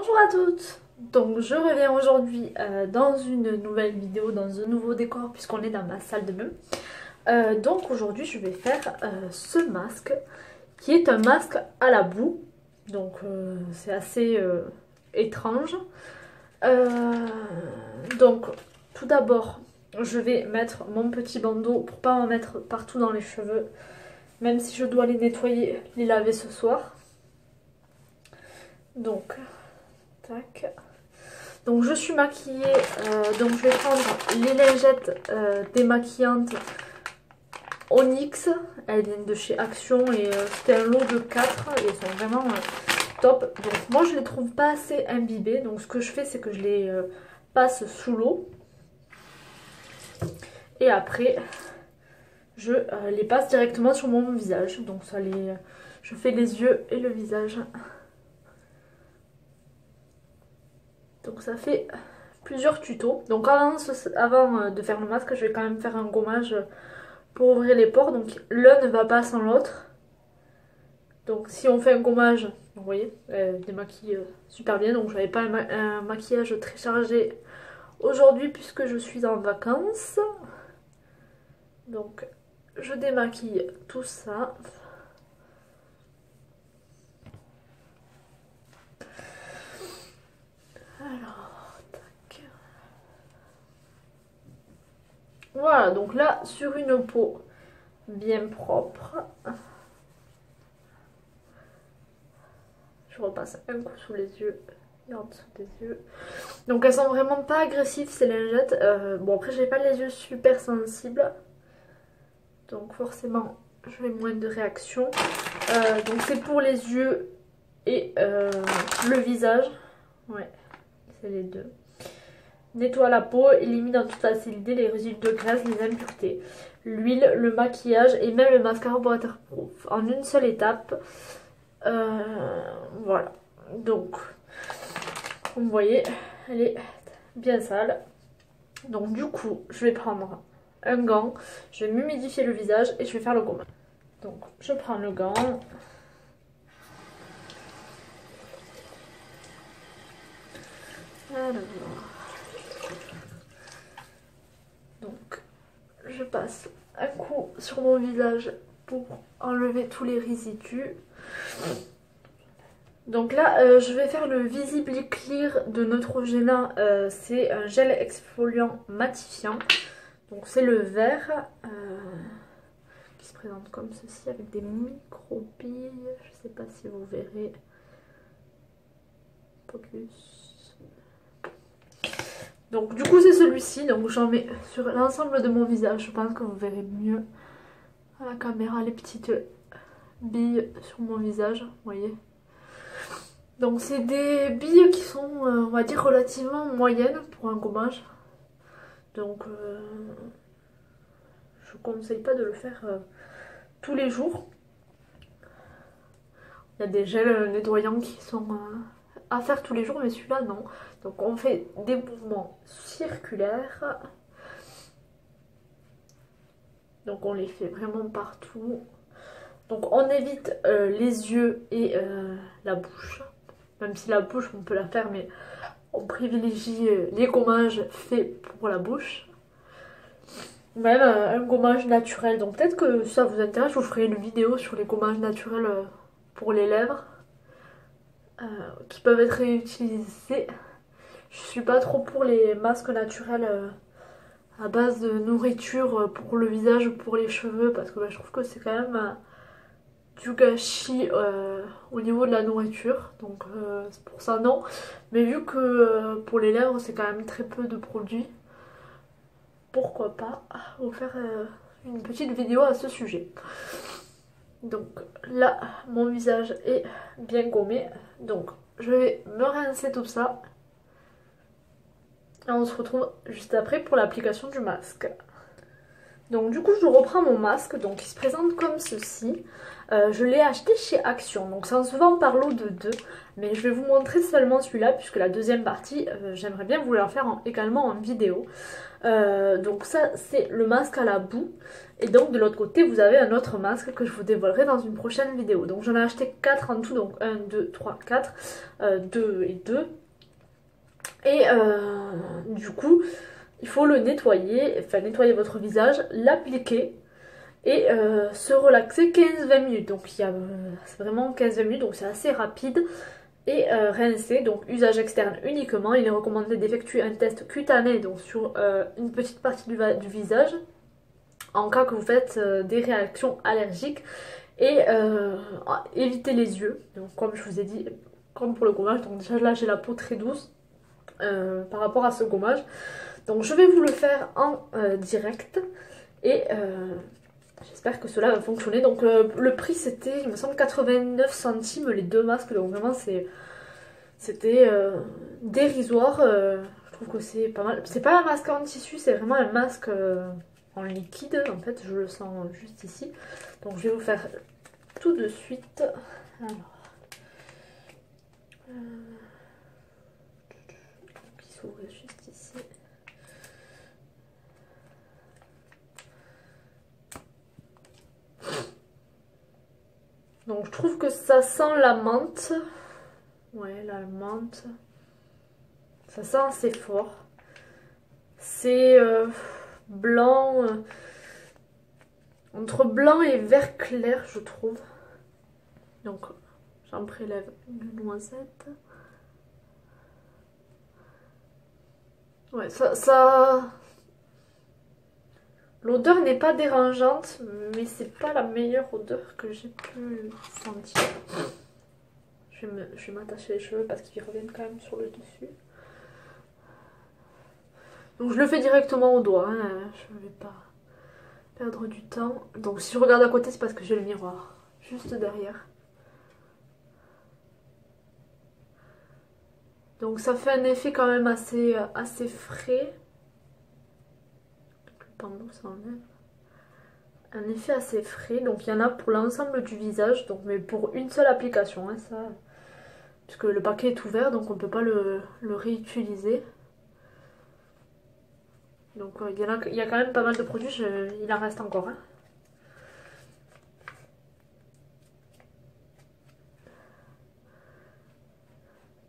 Bonjour à toutes. Donc je reviens aujourd'hui dans une nouvelle vidéo, dans un nouveau décor puisqu'on est dans ma salle de bain. Donc aujourd'hui je vais faire ce masque qui est un masque à la boue. Donc c'est assez étrange. Donc tout d'abord je vais mettre mon petit bandeau pour pas en mettre partout dans les cheveux. Même si je dois les nettoyer, les laver ce soir. Donc, tac. Donc je suis maquillée, donc je vais prendre les lingettes démaquillantes Onyx. Elles viennent de chez Action et c'était un lot de 4 et elles sont vraiment top. Donc moi je les trouve pas assez imbibées, donc ce que je fais c'est que je les passe sous l'eau. Et après je les passe directement sur mon visage. Donc ça je fais les yeux et le visage. Donc ça fait plusieurs tutos. Donc avant de faire le masque, je vais quand même faire un gommage pour ouvrir les pores. Donc l'un ne va pas sans l'autre. Donc si on fait un gommage, vous voyez, elle démaquille super bien. Donc j'avais pas un maquillage très chargé aujourd'hui puisque je suis en vacances. Donc je démaquille tout ça. Alors, tac. Voilà, donc là sur une peau bien propre. Je repasse un coup sous les yeux et en dessous des yeux. Donc elles sont vraiment pas agressives ces lingettes. Bon après j'ai pas les yeux super sensibles. Donc forcément je vais moins de réaction. Donc c'est pour les yeux et le visage. Ouais, c'est les deux. Nettoie la peau, élimine en toute facilité les résidus de graisse, les impuretés, l'huile, le maquillage et même le mascara waterproof en une seule étape. Voilà, donc comme vous voyez elle est bien sale. Donc du coup je vais prendre un gant, je vais m'humidifier le visage et je vais faire le gommage. Donc je prends le gant. Alors. Donc je passe un coup sur mon visage pour enlever tous les résidus. Donc là je vais faire le Visibly Clear de Neutrogena. C'est un gel exfoliant matifiant. Donc c'est le vert qui se présente comme ceci avec des micro-billes. Je ne sais pas si vous verrez. Focus. Donc du coup c'est celui-ci. Donc j'en mets sur l'ensemble de mon visage. Je pense que vous verrez mieux à la caméra les petites billes sur mon visage. Vous voyez. Donc c'est des billes qui sont on va dire relativement moyennes pour un gommage. Donc je conseille pas de le faire tous les jours. Il y a des gels nettoyants qui sont à faire tous les jours, mais celui-là non. Donc on fait des mouvements circulaires. Donc on les fait vraiment partout. Donc on évite les yeux et la bouche. Même si la bouche on peut la faire, mais on privilégie les gommages faits pour la bouche. Même un gommage naturel. Donc peut-être que ça vous intéresse, je vous ferai une vidéo sur les gommages naturels pour les lèvres. Qui peuvent être réutilisés. Je suis pas trop pour les masques naturels à base de nourriture pour le visage ou pour les cheveux. Parce que je trouve que c'est quand même du gâchis au niveau de la nourriture. Donc c'est pour ça non. Mais vu que pour les lèvres c'est quand même très peu de produits. Pourquoi pas vous faire une petite vidéo à ce sujet. Donc là mon visage est bien gommé. Donc je vais me rincer tout ça. Et on se retrouve juste après pour l'application du masque. Donc du coup je reprends mon masque, donc il se présente comme ceci. Je l'ai acheté chez Action, donc ça se vend par lot de 2. Mais je vais vous montrer seulement celui-là, puisque la deuxième partie, j'aimerais bien vous la faire également en vidéo. Donc ça c'est le masque à la boue. Et donc de l'autre côté vous avez un autre masque que je vous dévoilerai dans une prochaine vidéo. Donc j'en ai acheté 4 en tout, donc 1, 2, 3, 4, 2 et 2. Et du coup il faut le nettoyer, enfin nettoyer votre visage, l'appliquer et se relaxer 15-20 minutes. Donc c'est vraiment 15-20 minutes, donc c'est assez rapide. Et rincer, donc usage externe uniquement. Il est recommandé d'effectuer un test cutané, donc sur une petite partie du visage, en cas que vous faites des réactions allergiques. Et éviter les yeux, donc comme je vous ai dit, comme pour le gommage. Donc déjà là j'ai la peau très douce par rapport à ce gommage. Donc je vais vous le faire en direct et j'espère que cela va fonctionner. Donc le prix c'était, il me semble, 89 centimes les deux masques. Donc vraiment c'était dérisoire. Je trouve que c'est pas mal. C'est pas un masque en tissu, c'est vraiment un masque en liquide. En fait je le sens juste ici. Donc je vais vous faire tout de suite. Alors, il s'ouvre juste ici. Donc je trouve que ça sent la menthe. Ouais, la menthe. Ça sent assez fort. C'est blanc. Entre blanc et vert clair, je trouve. Donc j'en prélève une noisette. Ouais, ça... L'odeur n'est pas dérangeante, mais c'est pas la meilleure odeur que j'ai pu sentir. Je vais m'attacher les cheveux parce qu'ils reviennent quand même sur le dessus. Donc je le fais directement au doigt, hein. Je ne vais pas perdre du temps. Donc si je regarde à côté, c'est parce que j'ai le miroir juste derrière. Donc ça fait un effet quand même assez frais. Le bandeau s'enlève. Un effet assez frais, donc il y en a pour l'ensemble du visage, donc mais pour une seule application, hein, ça, puisque le paquet est ouvert, donc on ne peut pas le réutiliser. Donc il y a quand même pas mal de produits, il en reste encore. Hein.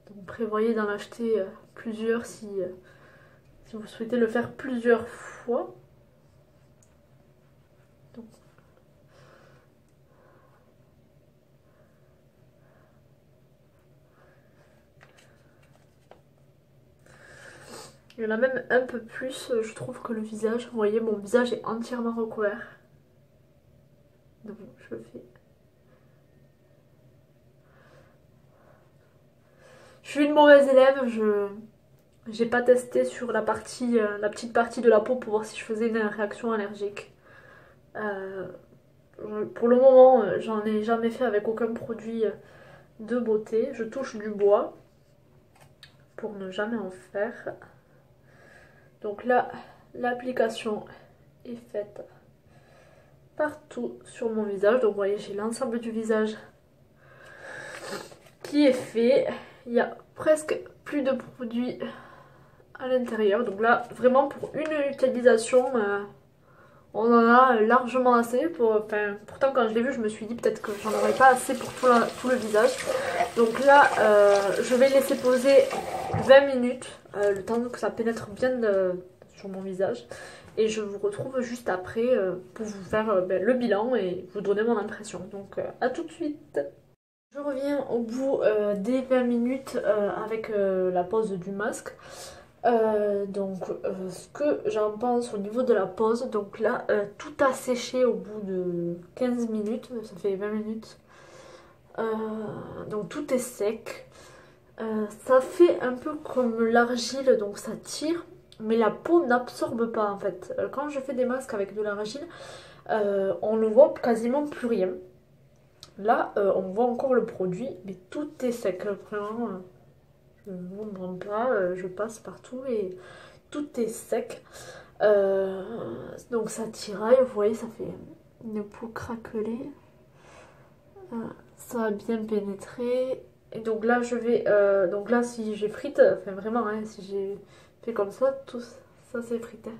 Donc prévoyez d'en acheter plusieurs si vous souhaitez le faire plusieurs fois. Donc, il y en a même un peu plus, je trouve, que le visage. Vous voyez, mon visage est entièrement recouvert. Donc je le fais. Je suis une mauvaise élève, j'ai pas testé sur la petite partie de la peau pour voir si je faisais une réaction allergique. Pour le moment, j'en ai jamais fait avec aucun produit de beauté. Je touche du bois pour ne jamais en faire. Donc là, l'application est faite partout sur mon visage. Donc vous voyez, j'ai l'ensemble du visage qui est fait. Il y a presque plus de produits à l'intérieur. Donc là, vraiment pour une utilisation, on en a largement assez. Pourtant quand je l'ai vu, je me suis dit peut-être que j'en aurais pas assez pour tout le visage. Donc là, je vais laisser poser 20 minutes, le temps que ça pénètre bien sur mon visage. Et je vous retrouve juste après pour vous faire le bilan et vous donner mon impression. Donc à tout de suite. Je reviens au bout des 20 minutes avec la pose du masque. Ce que j'en pense au niveau de la pose, donc là tout a séché au bout de 15 minutes, ça fait 20 minutes. Donc tout est sec. Ça fait un peu comme l'argile, donc ça tire, mais la peau n'absorbe pas en fait. Quand je fais des masques avec de l'argile, on ne voit quasiment plus rien. Là, on voit encore le produit, mais tout est sec. Vraiment, je ne vous montre pas, je passe partout et tout est sec. Donc ça tiraille, vous voyez, ça fait une peau craquelée. Ça a bien pénétré. Et donc là, je vais... donc là, si j'ai frite, enfin vraiment, hein, si j'ai fait comme ça, tout ça c'est frité.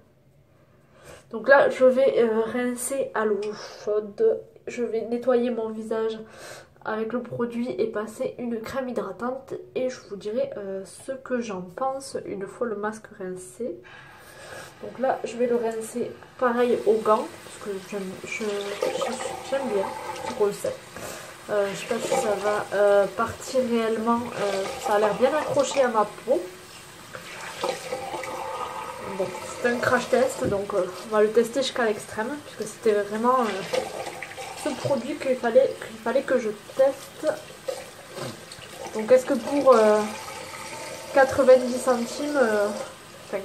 Donc là, je vais rincer à l'eau chaude. Je vais nettoyer mon visage avec le produit et passer une crème hydratante. Et je vous dirai ce que j'en pense une fois le masque rincé. Donc là, je vais le rincer pareil aux gants. Parce que j'aime bien ce concept. Je sais pas si ça va partir réellement. Ça a l'air bien accroché à ma peau. Bon, c'est un crash test, donc on va le tester jusqu'à l'extrême, puisque c'était vraiment ce produit qu'il fallait que je teste. Donc est-ce que pour 90 centimes, enfin,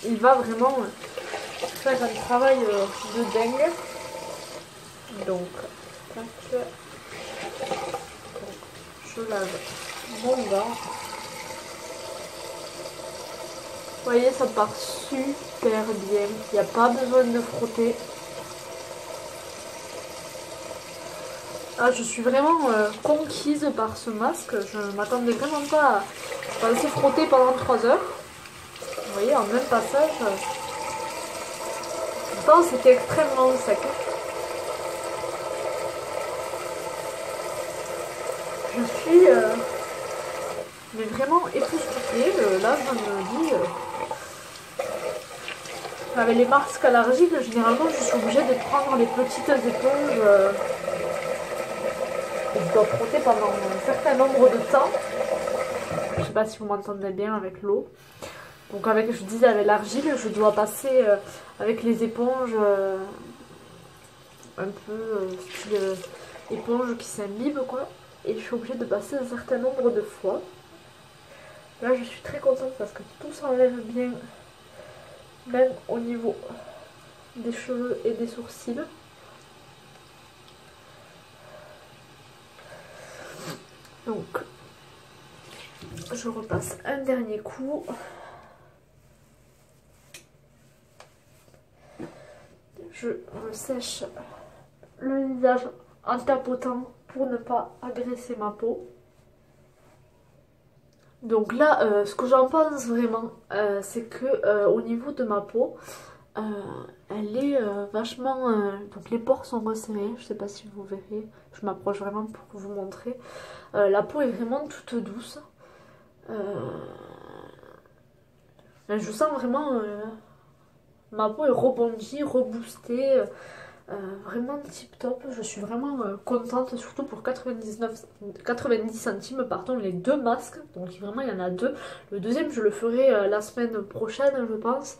il va vraiment faire un travail de dingue. Donc, tac. Je lave mon gant. Vous voyez, ça part super bien. Il n'y a pas besoin de frotter. Ah, je suis vraiment conquise par ce masque. Je ne m'attendais vraiment pas à laisser frotter pendant 3 heures. Vous voyez, en même passage. Pourtant, c'était extrêmement sec. Je suis mais vraiment époustouflée. Là, je me dis... avec les masques à l'argile, généralement, je suis obligée de prendre les petites éponges. Et je dois frotter pendant un certain nombre de temps. Je sais pas si vous m'entendez bien avec l'eau. Donc avec, je disais, avec l'argile, je dois passer avec les éponges un peu style éponge qui s'imbibe quoi. Et je suis obligée de passer un certain nombre de fois. Là je suis très contente parce que tout s'enlève bien, même au niveau des cheveux et des sourcils. Donc je repasse un dernier coup. Je me sèche le visage en tapotant pour ne pas agresser ma peau. Donc là, ce que j'en pense vraiment, c'est que au niveau de ma peau, elle est vachement... donc les pores sont resserrés, je sais pas si vous verrez, je m'approche vraiment pour vous montrer. La peau est vraiment toute douce. Je sens vraiment... ma peau est rebondie, reboostée. Vraiment tip top, je suis vraiment contente, surtout pour 90 centimes, pardon, les 2 masques, donc vraiment il y en a 2. Le deuxième je le ferai la semaine prochaine je pense,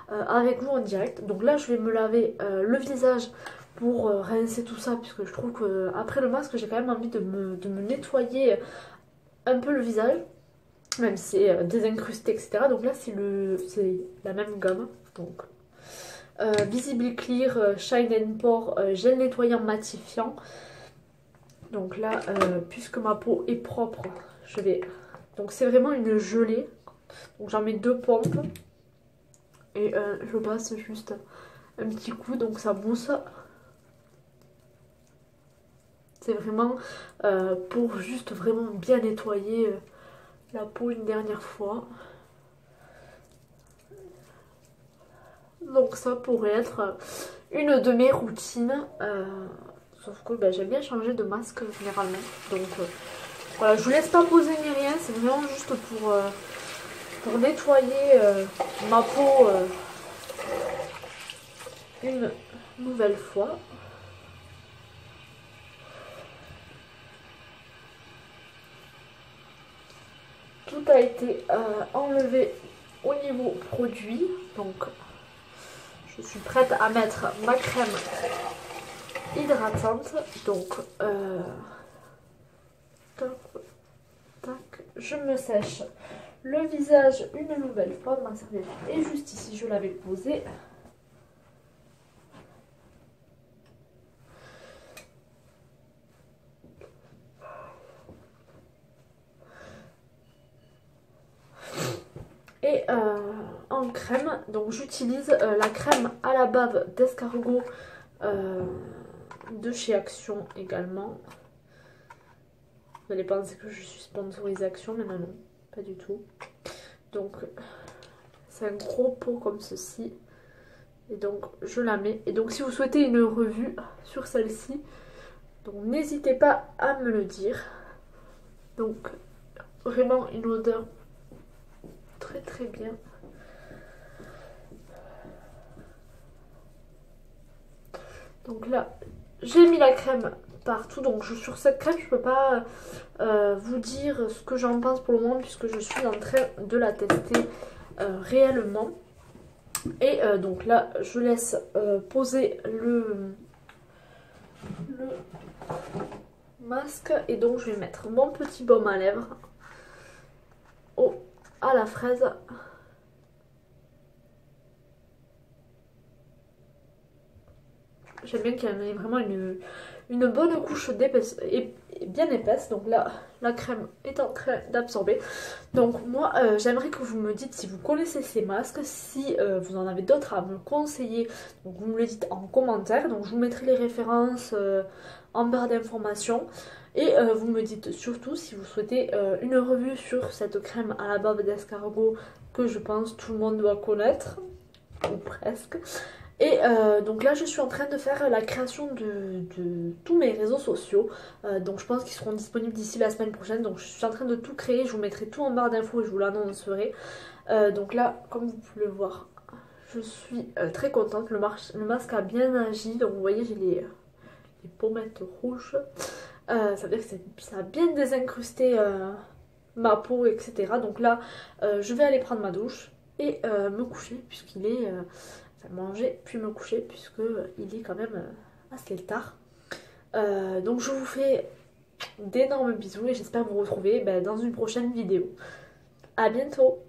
avec vous en direct. Donc là je vais me laver le visage pour rincer tout ça, puisque je trouve que après le masque j'ai quand même envie de me nettoyer un peu le visage, même si c'est désincrusté etc. Donc là c'est la même gamme, donc... Visible Clear Shine and Pore gel nettoyant matifiant. Donc là, puisque ma peau est propre, je vais... Donc c'est vraiment une gelée. Donc j'en mets 2 pompes. Et je passe juste un petit coup, donc ça mousse. C'est vraiment pour juste vraiment bien nettoyer la peau une dernière fois. Donc ça pourrait être une de mes routines. Sauf que ben, j'aime bien changer de masque généralement. Donc voilà, je vous laisse pas poser ni rien. C'est vraiment juste pour nettoyer ma peau une nouvelle fois. Tout a été enlevé au niveau produit. Donc je suis prête à mettre ma crème hydratante. Donc tac, tac, je me sèche le visage une nouvelle fois. Ma serviette est juste ici, je l'avais posée. Et en crème, donc j'utilise la crème à la bave d'escargot de chez Action également. Vous allez penser que je suis sponsorisée Action, mais non, non, pas du tout. Donc c'est un gros pot comme ceci. Et donc je la mets. Et donc si vous souhaitez une revue sur celle-ci, donc n'hésitez pas à me le dire. Donc vraiment une odeur très très bien. Donc là j'ai mis la crème partout. Donc sur cette crème je peux pas vous dire ce que j'en pense pour le moment puisque je suis en train de la tester réellement. Et donc là je laisse poser le masque et donc je vais mettre mon petit baume à lèvres à la fraise. J'aime bien qu'il y en ait vraiment une bonne couche d'épaisse et bien épaisse. Donc là, la crème est en train d'absorber. Donc moi, j'aimerais que vous me dites si vous connaissez ces masques, si vous en avez d'autres à me conseiller. Donc vous me le dites en commentaire. Donc je vous mettrai les références en barre d'informations. Et vous me dites surtout si vous souhaitez une revue sur cette crème à la bave d'escargot que je pense tout le monde doit connaître, ou presque. Et donc là je suis en train de faire la création de tous mes réseaux sociaux. Donc je pense qu'ils seront disponibles d'ici la semaine prochaine. Donc je suis en train de tout créer, je vous mettrai tout en barre d'infos et je vous l'annoncerai. Donc là comme vous pouvez le voir, je suis très contente. Le masque a bien agi. Donc vous voyez j'ai les pommettes rouges. Ça veut dire que ça a bien désincrusté ma peau, etc. Donc là je vais aller prendre ma douche et me coucher puisqu'il est... manger puis me coucher puisque il est quand même assez tard. Donc je vous fais d'énormes bisous et j'espère vous retrouver dans une prochaine vidéo. À bientôt.